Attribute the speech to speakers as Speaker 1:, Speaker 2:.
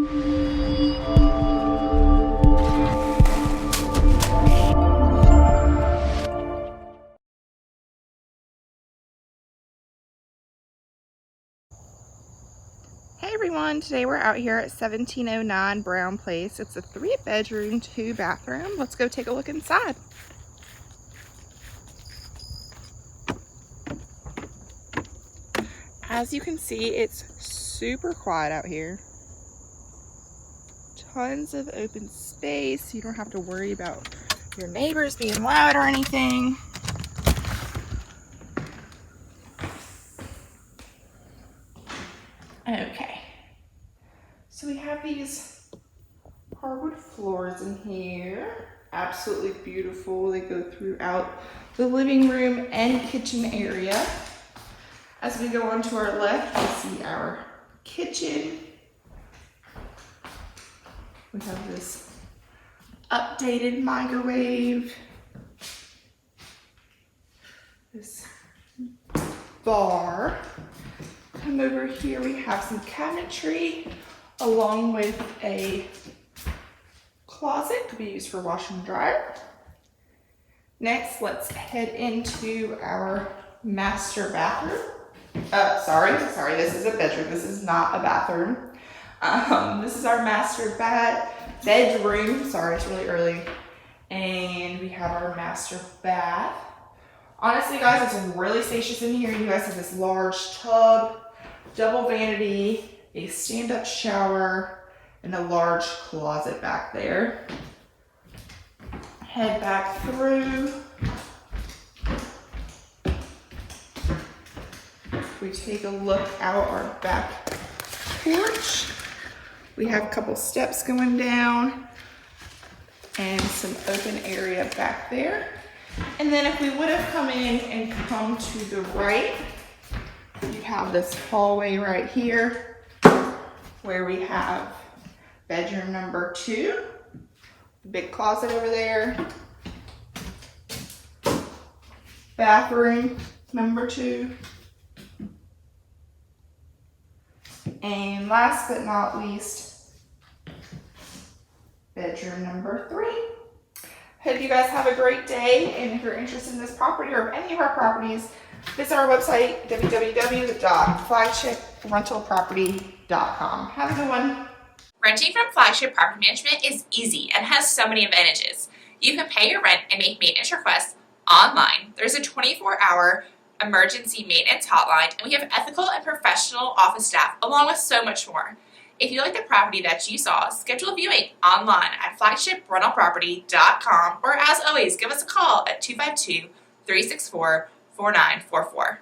Speaker 1: Hey everyone, today we're out here at 1709 Brown Place. It's a 3-bedroom, 2-bathroom. Let's go take a look inside. As you can see, it's super quiet out here. Tons of open space. You don't have to worry about your neighbors being loud or anything. Okay, so we have these hardwood floors in here. Absolutely beautiful. They go throughout the living room and kitchen area. As we go on to our left, we see our kitchen. We have this updated microwave. This bar. Come over here, we have some cabinetry along with a closet to be used for washer and dryer. Next, let's head into our master bathroom. Sorry, this is a bedroom. This is not a bathroom. This is our master bedroom. Sorry, it's really early. And we have our master bath. Honestly, guys, it's really spacious in here. You guys have this large tub, double vanity, a stand-up shower, and a large closet back there. Head back through. We take a look out our back porch. We have a couple steps going down and some open area back there. And then if we would have come in and come to the right, you have this hallway right here where we have bedroom number 2, the big closet over there, bathroom number 2, and last but not least, bedroom number 3. Hope you guys have a great day, and if you're interested in this property or any of our properties, visit our website, www.flagshiprentalproperty.com. Have a good one.
Speaker 2: Renting from Flagship Property Management is easy and has so many advantages. You can pay your rent and make maintenance requests online. There's a 24-hour emergency maintenance hotline, and we have ethical and professional office staff along with so much more. If you like the property that you saw, schedule a viewing online at flagshipretalproperty.com, or as always, give us a call at 252-364-4944.